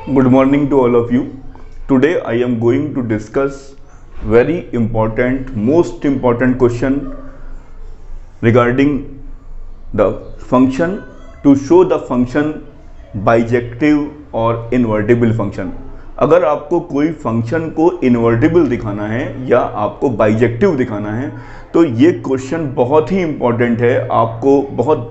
Good morning to all of you. Today I am going to discuss very important, most important question regarding the function, to show the function bijective और invertible function. अगर आपको कोई function को invertible दिखाना है या आपको bijective दिखाना है तो ये क्वेश्चन बहुत ही इंपॉर्टेंट है। आपको बहुत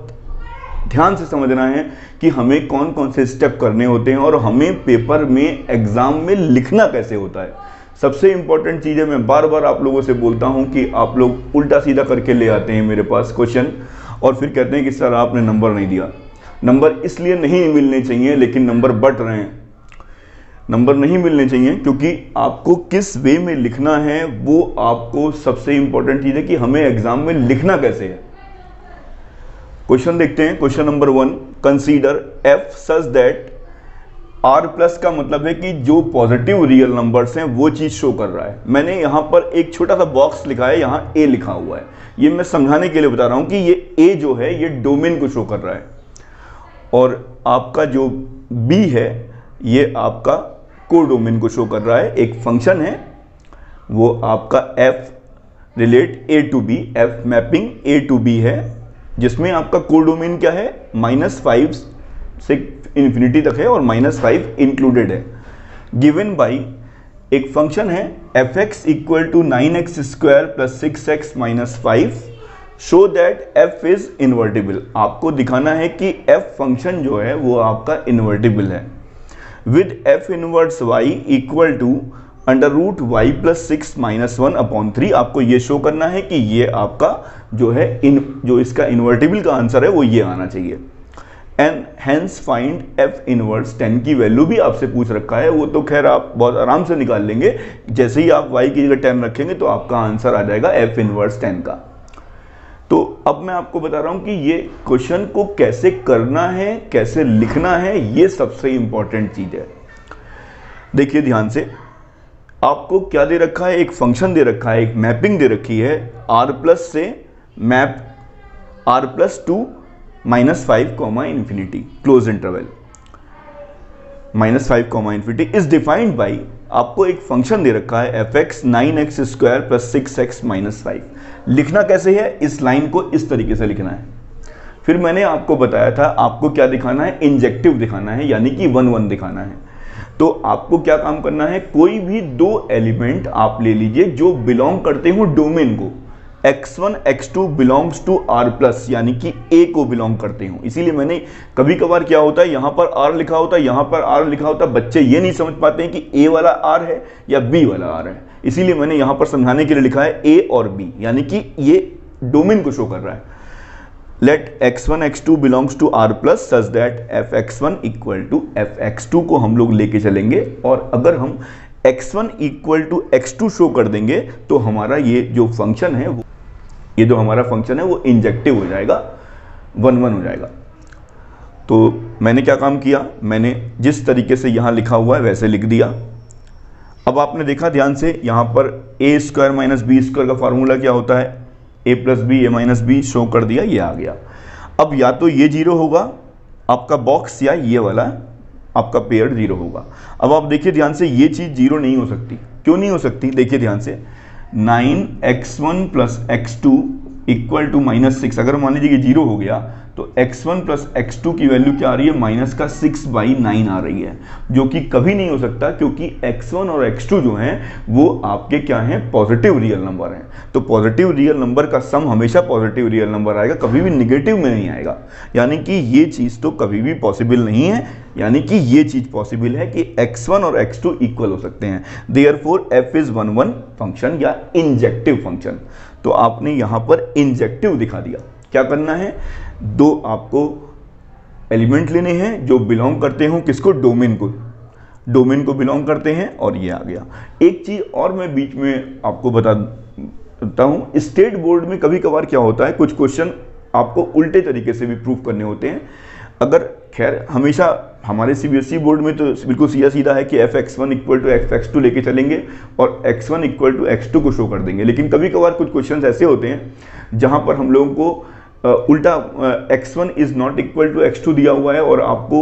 ध्यान से समझना है कि हमें कौन कौन से स्टेप करने होते हैं और हमें पेपर में एग्जाम में लिखना कैसे होता है। सबसे इंपॉर्टेंट चीज़ है, मैं बार बार आप लोगों से बोलता हूं कि आप लोग उल्टा सीधा करके ले आते हैं मेरे पास क्वेश्चन और फिर कहते हैं कि सर आपने नंबर नहीं दिया। नंबर इसलिए नहीं मिलने चाहिए, लेकिन नंबर बट रहे हैं। नंबर नहीं मिलने चाहिए क्योंकि आपको किस वे में लिखना है वो आपको सबसे इंपॉर्टेंट चीज़ है कि हमें एग्जाम में लिखना कैसे है। क्वेश्चन देखते हैं। Question number 1, consider f such that r plus का मतलब है कि जो पॉजिटिव रियल नंबर्स हैं वो चीज शो कर रहा है। मैंने यहां पर एक छोटा सा बॉक्स लिखा है, यहां a लिखा हुआ है। ये मैं समझाने के लिए बता रहा हूं कि ये a जो है ये डोमेन को शो कर रहा है और आपका जो b है ये आपका कोडोमेन को शो कर रहा है। एक फंक्शन है वो आपका f relate a to b, f mapping a to b है, जिसमें आपका कोडोमेन क्या है, -5 से इंफिनिटी तक है और -5 इंक्लूडेड है। गिवन बाई एक फंक्शन है f(x) equal to 9x square plus 6x minus 5, show that f is invertible. आपको दिखाना है कि f फंक्शन जो है वो आपका इन्वर्टिबल है with f inverse y equal to under root Y plus 6 minus 1/3। आपको ये शो करना है कि ये आपका जो है जो इसका इन्वर्टिबल का आंसर है वो ये आना चाहिए। And hence find f inverse 10 की वैल्यू भी आपसे पूछ रखा है, वो तो खैर आप बहुत आराम से निकाल लेंगे। जैसे ही आप y की जगह 10 रखेंगे तो आपका आंसर आ जाएगा f इनवर्स 10 का। तो अब मैं आपको बता रहा हूं कि ये क्वेश्चन को कैसे करना है, कैसे लिखना है, ये सबसे इंपॉर्टेंट चीज है। देखिए ध्यान से, आपको क्या दे रखा है, एक फंक्शन दे रखा है, एक मैपिंग दे रखी है r प्लस से map r plus two -5 infinity close interval -5 is defined by, आपको एक फंक्शन दे रखा है f(x) 9x square plus 6x minus 5। लिखना कैसे है, इस लाइन को इस तरीके से लिखना है। फिर मैंने आपको बताया था आपको क्या दिखाना है, इंजेक्टिव दिखाना है, यानी कि 1 1 दिखाना है। तो आपको क्या काम करना है, कोई भी दो एलिमेंट आप ले लीजिए जो बिलोंग करते हो डोमेन को। x1 x2 belongs to r plus, यानी कि a को बिलोंग करते हो। इसीलिए मैंने कभी कभार क्या होता है, यहां पर r लिखा होता है, यहां पर r लिखा होता है, बच्चे ये नहीं समझ पाते हैं कि a वाला r है या b वाला r है। इसीलिए मैंने यहां पर समझाने के लिए लिखा है a और b, यानी कि ये डोमेन को शो कर रहा है। Let x1 x2 belongs to r plus such that f(x1) equal to f(x2) को हम लोग लेके चलेंगे और अगर हम x1 equal to x2 show कर देंगे तो हमारा ये जो फंक्शन है ये जो हमारा फंक्शन है वो इंजेक्टिव हो जाएगा, 1 1 हो जाएगा। तो मैंने क्या काम किया, मैंने जिस तरीके से यहाँ लिखा हुआ है वैसे लिख दिया। अब आपने देखा ध्यान से, यहाँ पर a square minus B square का फार्मूला क्या होता है, a plus B, a minus B, show कर दिया, ये आ गया। अब या तो ये 0 होगा आपका बॉक्स या ये वाला आपका पेयर 0 होगा। अब आप देखिए ध्यान से, ये चीज़ 0 नहीं हो सकती। क्यों नहीं हो सकती, देखिए ध्यान से, 9x1 plus x2 equal to -6, अगर मान लीजिए कि 0 हो गया तो x1 प्लस x2 की वैल्यू क्या आ रही है, -6/9 आ रही है, जो कि कभी नहीं हो सकता क्योंकि x1 और x2 जो हैं वो आपके क्या हैं, पॉजिटिव रियल नंबर हैं। तो पॉजिटिव रियल नंबर का सम हमेशा पॉजिटिव रियल नंबर आएगा, कभी भी निगेटिव में नहीं आएगा। यानी कि ये चीज़ तो कभी भी पॉसिबल नहीं है, यानी कि ये चीज़ पॉसिबल है कि x1 और x2 इक्वल हो सकते हैं। देयरफॉर f इज 1 1 फंक्शन या इंजेक्टिव फंक्शन। तो आपने यहाँ पर इंजेक्टिव दिखा दिया। क्या करना है, दो आपको एलिमेंट लेने हैं जो बिलोंग करते हो किसको, डोमेन को बिलोंग करते हैं, और ये आ गया। एक चीज़ और मैं बीच में आपको बताता हूँ, स्टेट बोर्ड में कभी कभार क्या होता है, कुछ क्वेश्चन आपको उल्टे तरीके से भी प्रूव करने होते हैं। अगर खैर हमेशा हमारे सीबीएसई बोर्ड में तो बिल्कुल सीधा सीधा है कि f(x1) इक्वल टू f(x2) लेके चलेंगे और x1 इक्वल टू x2 को शो कर देंगे। लेकिन कभी कभार कुछ क्वेश्चंस ऐसे होते हैं जहां पर हम लोगों को उल्टा x1 is not equal to x2 दिया हुआ है और आपको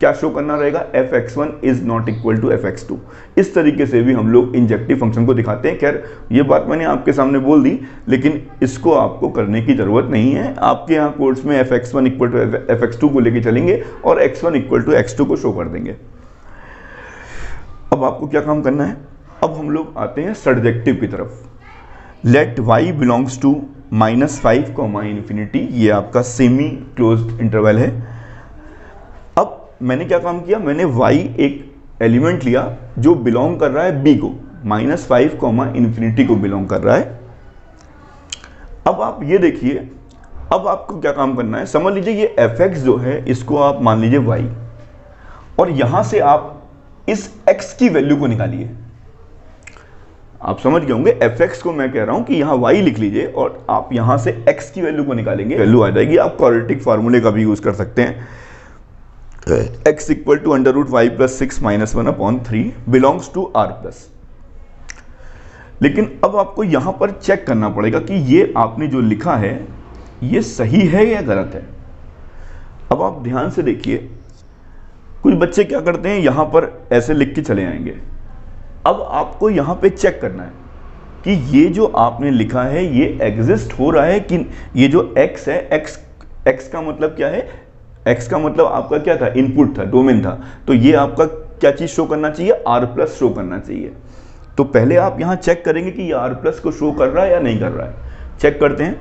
क्या शो करना रहेगा, f(x1) is not equal to f(x2)। इस तरीके से भी हम लोग इंजेक्टिव फंक्शन को दिखाते हैं। खैर ये बात मैंने आपके सामने बोल दी, लेकिन इसको आपको करने की ज़रूरत नहीं है। आपके यहाँ कोर्स में f(x1) इक्वल टू f(x2) को लेके चलेंगे और x1 इक्वल टू x2 को शो कर देंगे। अब आपको क्या काम करना है, अब हम लोग आते हैं सर्जेक्टिव की तरफ। लेट y बिलोंग्स टू -5, ये आपका सेमी क्लोज्ड इंटरवल है। अब मैंने क्या काम किया, मैंने y एक एलिमेंट लिया जो बिलोंग कर रहा है b को, -5, को बिलोंग कर रहा है। अब आप ये देखिए, अब आपको क्या काम करना है, समझ लीजिए ये f(x) जो है इसको आप मान लीजिए y, और यहां से आप इस x की वैल्यू को निकालिए। आप समझ गए होंगे, f(x) को मैं कह रहा हूं कि यहां y लिख लीजिए और आप यहां से x की वैल्यू को निकालेंगे, वैल्यू आ जाएगी। आप क्वाड्रेटिक फार्मूले का भी यूज कर सकते हैं। x equal to √y + 6 - 1/3 belongs to r plus. लेकिन अब आपको यहां पर चेक करना पड़ेगा कि ये आपने जो लिखा है ये सही है या गलत है। अब आप ध्यान से देखिए, कुछ बच्चे क्या करते हैं, यहां पर ऐसे लिख के चले आएंगे। अब आपको यहां पे चेक करना है कि ये जो आपने लिखा है ये एग्जिस्ट हो रहा है कि ये जो x है, x का मतलब क्या है, x का मतलब आपका क्या था, इनपुट था, डोमेन था। तो ये आपका क्या चीज शो करना चाहिए, r+ शो करना चाहिए। तो पहले आप यहां चेक करेंगे कि ये r+ को शो कर रहा है या नहीं कर रहा है। चेक करते हैं,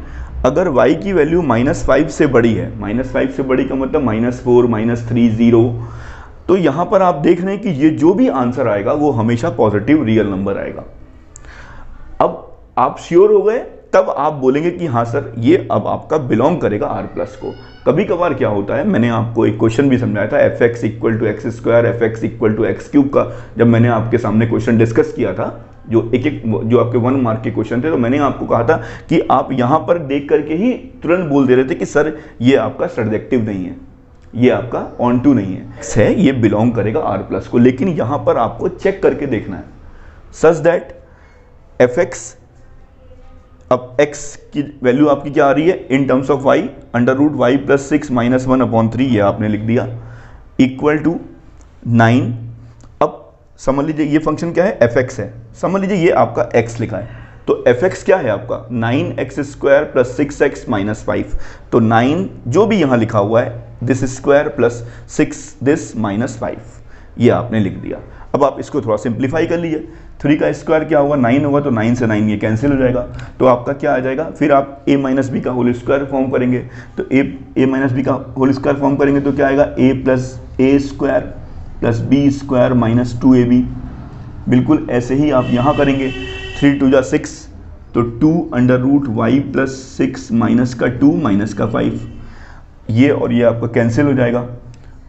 अगर y की वैल्यू -5 से बड़ी है, -5 से बड़ी का मतलब -4, -3, 0, तो यहां पर आप देख रहे हैं कि ये जो भी आंसर आएगा वो हमेशा पॉजिटिव रियल नंबर आएगा। अब आप श्योर हो गए, तब आप बोलेंगे कि हाँ सर ये अब आपका बिलोंग करेगा r+ को। कभी कभार क्या होता है, मैंने आपको एक क्वेश्चन भी समझाया था, f(x) equal to x², f(x) equal to x³ का, जब मैंने आपके सामने क्वेश्चन डिस्कस किया था, जो जो आपके 1 मार्क के क्वेश्चन थे, तो मैंने आपको कहा था कि आप यहां पर देख करके ही तुरंत बोल दे रहे थे कि सर ये आपका सर्जेक्टिव नहीं है, ये आपका ऑन टू नहीं है, ये बिलोंग करेगा r+ को। लेकिन यहां पर आपको चेक करके देखना है सच दैट f(x), अब x की वैल्यू आपकी क्या आ रही है in terms of y, √y + 6 - 1/3, ये आपने लिख दिया, इक्वल टू 9। अब समझ लीजिए ये फंक्शन क्या है, f(x) है, समझ लीजिए ये आपका x लिखा है, तो f(x) क्या है आपका 9x² + 6x - 5। तो 9 जो भी यहाँ लिखा हुआ है, दिस स्क्वायर प्लस 6 दिस -5, ये आपने लिख दिया। अब आप इसको थोड़ा सिंप्लीफाई कर लीजिए, 3 का स्क्वायर क्या होगा 9 होगा, तो 9 से 9 ये कैंसिल हो जाएगा, तो आपका क्या आ जाएगा, फिर आप a - b का होल स्क्वायर फॉर्म करेंगे, तो a - b का होल स्क्वायर फॉर्म करेंगे तो क्या आएगा, a + a² + b² - 2ab। बिल्कुल ऐसे ही आप यहाँ करेंगे, 3 × 6, तो 2 √y + 6 - 2 - 5, ये और ये आपका कैंसिल हो जाएगा।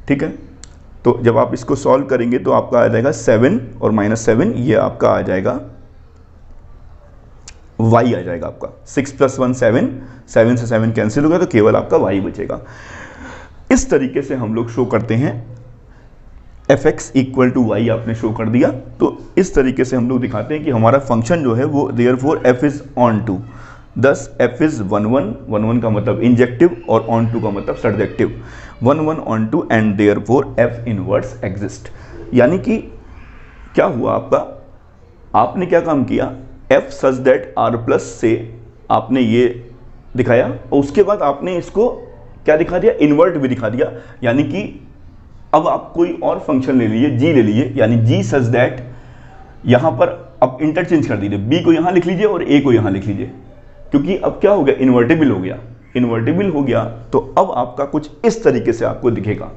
ठीक है, तो जब आप इसको सॉल्व करेंगे तो आपका आ जाएगा 7 और -7, ये आपका आ जाएगा y आ जाएगा आपका 6 + 1 7, 7 से 7 कैंसिल हो गया, तो केवल आपका y बचेगा। इस तरीके से हम लोग शो करते हैं, f(x) इक्वल टू y आपने शो कर दिया, तो इस तरीके से हम लोग दिखाते हैं कि हमारा फंक्शन जो है वो therefore f is onto, thus f is 1 का मतलब इंजेक्टिव और ऑन टू का मतलब surjective, 1 onto and therefore f inverse exist. यानी कि क्या हुआ आपका, आपने क्या काम किया, f सच दैट r+ से आपने ये दिखाया और उसके बाद आपने इसको क्या दिखा दिया, इन्वर्ट भी दिखा दिया। यानी कि अब आप कोई और फंक्शन ले लीजिए, g ले लीजिए, यानी g सच दैट, यहां पर अब इंटरचेंज कर दीजिए, b को यहां लिख लीजिए और a को यहां लिख लीजिए, क्योंकि अब क्या हो गया, इन्वर्टेबल हो गया, इन्वर्टेबल हो गया, तो अब आपका कुछ इस तरीके से आपको दिखेगा।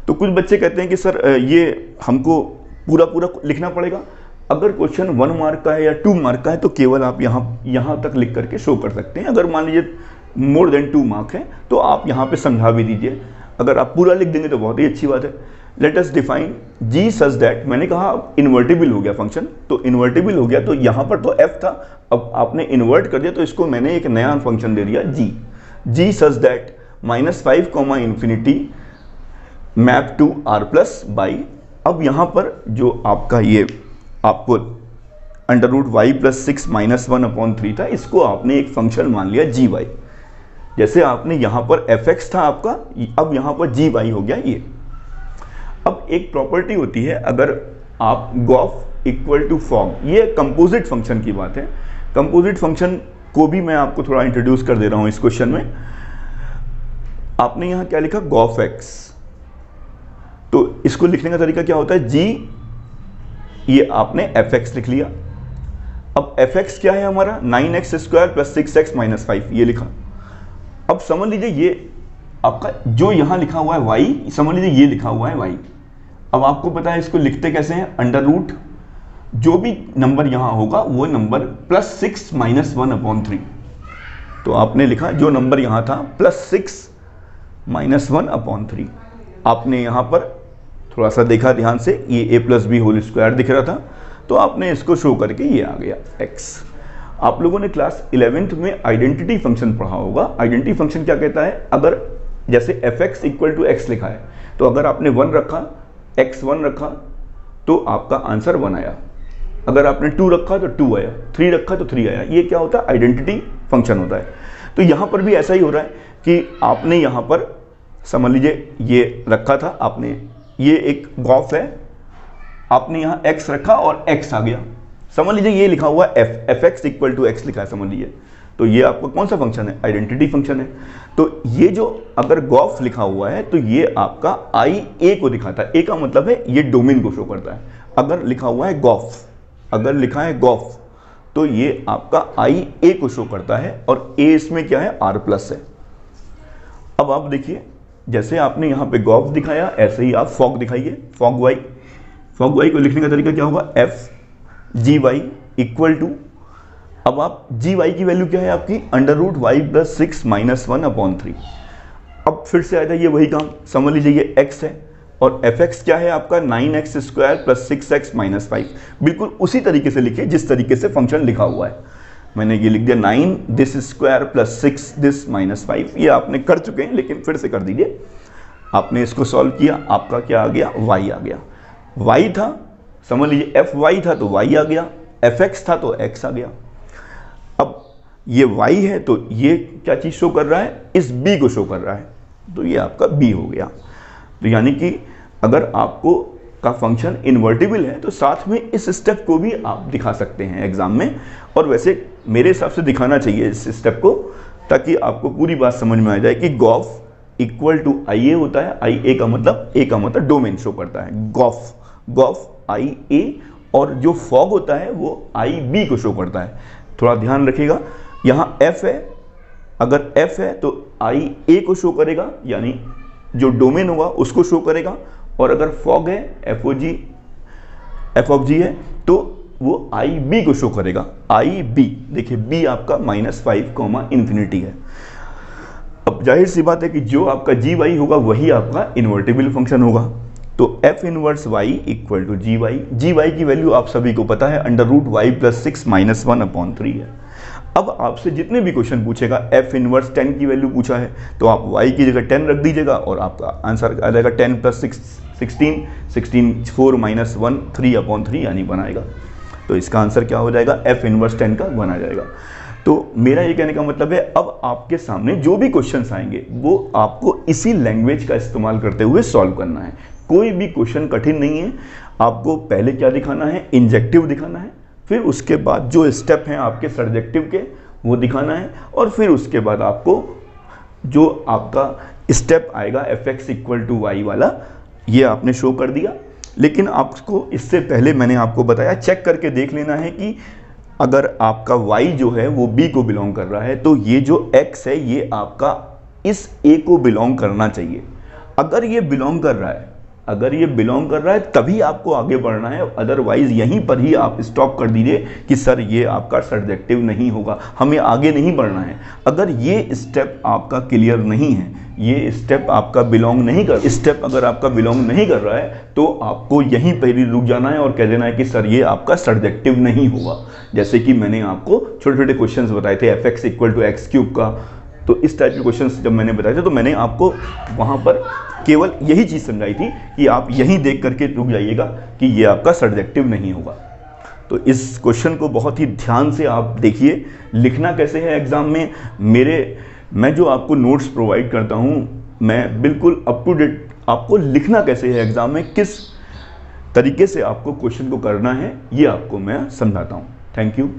तो कुछ बच्चे कहते हैं कि सर ये हमको पूरा लिखना पड़ेगा। अगर क्वेश्चन 1 मार्क का है या 2 मार्क का है तो केवल आप यहाँ तक लिख करके शो कर सकते हैं। अगर मान लीजिए मोर देन 2 मार्क है तो आप यहाँ पे समझा भी दीजिए, अगर आप पूरा लिख देंगे तो बहुत ही अच्छी बात है। Let us define g such that, मैंने कहा इन्वर्टेबल हो गया फंक्शन, तो इन्वर्टेबल हो गया, तो यहाँ पर तो f था, अब आपने इन्वर्ट कर दिया, तो इसको मैंने एक नया फंक्शन दे दिया g such that -5, map to r+ by, अब यहाँ पर जो आपका ये आपको √y + 6 - 1/3 था, इसको आपने एक फंक्शन मान लिया gy। जैसे आपने यहाँ पर f(x) था आपका, अब यहाँ पर gy हो गया ये। अब एक प्रॉपर्टी होती है, अगर आप गॉफ इक्वल टू फॉग, ये कंपोजिट फंक्शन की बात है। कंपोजिट फंक्शन को भी मैं आपको थोड़ा इंट्रोड्यूस कर दे रहा हूं इस क्वेश्चन में। आपने यहां क्या लिखा, गॉफ एक्स, तो इसको लिखने का तरीका क्या होता है, जी, ये आपने एफ एक्स लिख लिया। अब एफ एक्स क्या है हमारा, 9x square plus 6x minus 5, ये लिखा। अब समझ लीजिए ये आपका जो यहां लिखा हुआ है y, समझ लीजिए ये लिखा हुआ है y। अब आपको पता है इसको लिखते कैसे हैं, अंडर रूट जो भी नंबर यहां होगा वो नंबर प्लस 6 माइनस 1/3। तो आपने लिखा जो नंबर यहां था प्लस 6 माइनस 1/3। आपने यहां पर थोड़ा सा देखा ध्यान से, ये a plus B whole square दिख रहा था, तो आपने इसको शो करके ये आ गया x। आप लोगों ने क्लास 11th में आइडेंटिटी फंक्शन पढ़ा होगा। आइडेंटिटी फंक्शन क्या कहता है, अगर जैसे fx इक्वल टू x लिखा है, तो अगर आपने 1 रखा, x1 रखा, तो आपका आंसर 1 आया। अगर आपने 2 रखा तो 2 आया, 3 रखा तो 3 आया। ये क्या होता है, आइडेंटिटी फंक्शन होता है। तो यहां पर भी ऐसा ही हो रहा है कि आपने यहां पर समझ लीजिए ये रखा था आपने, ये एक गॉफ है, आपने यहां x रखा और x आ गया। समझ लीजिए ये लिखा हुआ F X equal to X लिखा है, समझ लीजिए। तो ये आपका कौन सा फंक्शन है, आइडेंटिटी फंक्शन है। तो ये जो अगर गॉफ लिखा हुआ है तो ये आपका आई ए को दिखाता है। ए का मतलब है ये डोमेन को शो करता है। अगर लिखा हुआ है गॉफ, अगर लिखा है गॉफ, तो ये आपका आई ए को शो करता है, और ए इसमें क्या है, आर प्लस है। अब आप देखिए, जैसे आपने यहाँ पे गॉफ दिखाया, ऐसे ही आप फॉग दिखाइए, फॉग वाई। फॉग वाई को लिखने का तरीका क्या होगा, F G Y equal to, अब आप जी वाई की वैल्यू क्या है आपकी, under root Y plus 6 minus 1/3। अब फिर से आ जाइए वही काम, समझ लीजिए ये x है और एफ एक्स क्या है आपका 9x square plus 6x minus 5। बिल्कुल उसी तरीके से लिखिए जिस तरीके से फंक्शन लिखा हुआ है। मैंने ये लिख दिया 9 this square plus 6 this minus 5। ये आपने कर चुके हैं, लेकिन फिर से कर दीजिए। आपने इसको सॉल्व किया, आपका क्या आ गया, y आ गया। y था, समझ लीजिए एफ वाई था तो y आ गया, एफ एक्स था तो x आ गया। अब ये y है तो ये क्या चीज़ शो कर रहा है, इस b को शो कर रहा है, तो ये आपका b हो गया। तो यानी कि अगर आपको का फंक्शन इन्वर्टिबल है तो साथ में इस स्टेप को भी आप दिखा सकते हैं एग्जाम में। और वैसे मेरे हिसाब से दिखाना चाहिए इस स्टेप को, ताकि आपको पूरी बात समझ में आ जाए कि गॉफ इक्वल टू आई ए होता है। आई ए का मतलब डोमेन शो करता है, गॉफ आई ए, और जो फॉग होता है वो आई बी को शो करता है। थोड़ा ध्यान रखिएगा, यहाँ एफ है, अगर एफ है तो आई ए को शो करेगा, यानी जो डोमेन होगा उसको शो करेगा। और अगर फॉग है, एफ ऑफ जी है, तो वो आई बी को शो करेगा, आई बी। देखिए बी आपका -5, इन्फिनिटी है। अब जाहिर सी बात है कि जो आपका जी वाई होगा वही आपका इन्वर्टिबल फंक्शन होगा। तो F inverse Y equal to G Y. G Y की वैल्यू आप सभी को पता है, under root Y plus 6 minus 1/3 है। अब आपसे जितने भी क्वेश्चन पूछेगा, एफ इनवर्स 10 की वैल्यू पूछा है तो आप y की जगह 10 रख दीजिएगा और आपका आंसर आ जाएगा 10 प्लस 16 4 माइनस 1 3/3 यानी 1 आएगा। तो इसका आंसर क्या हो जाएगा, एफ इनवर्स 10 का 1 आ जाएगा। तो मेरा ये कहने का मतलब है, अब आपके सामने जो भी क्वेश्चंस आएंगे वो आपको इसी लैंग्वेज का इस्तेमाल करते हुए सॉल्व करना है। कोई भी क्वेश्चन कठिन नहीं है। आपको पहले क्या दिखाना है, इंजेक्टिव दिखाना है, फिर उसके बाद जो स्टेप हैं आपके सब्जेक्टिव के वो दिखाना है, और फिर उसके बाद आपको जो आपका स्टेप आएगा F X equal to Y वाला, ये आपने शो कर दिया। लेकिन आपको इससे पहले मैंने आपको बताया, चेक करके देख लेना है कि अगर आपका y जो है वो b को बिलोंग कर रहा है तो ये जो x है ये आपका इस a को बिलोंग करना चाहिए। अगर ये बिलोंग कर रहा है तभी आपको आगे बढ़ना है, अदरवाइज यहीं पर ही आप स्टॉप कर दीजिए कि सर ये आपका सब्जेक्टिव नहीं होगा, हमें आगे नहीं बढ़ना है। अगर ये स्टेप आपका क्लियर नहीं है, ये स्टेप आपका बिलोंग नहीं कर रहा है तो आपको यहीं पर ही रुक जाना है और कह देना है कि सर ये आपका सब्जेक्टिव नहीं होगा। जैसे कि मैंने आपको छोटे छोटे क्वेश्चंस बताए थे, F X equal to X cube का, तो इस टाइप के क्वेश्चंस जब मैंने बताए थे तो मैंने आपको वहाँ पर केवल यही चीज़ समझाई थी कि आप यहीं देख करके रुक जाइएगा कि ये आपका सब्जेक्टिव नहीं होगा। तो इस क्वेश्चन को बहुत ही ध्यान से आप देखिए। लिखना कैसे है एग्ज़ाम में, मैं जो आपको नोट्स प्रोवाइड करता हूँ मैं बिल्कुल अप टू डेट आपको लिखना कैसे है एग्जाम में, किस तरीके से आपको क्वेश्चन को करना है, ये आपको मैं समझाता हूँ। Thank you.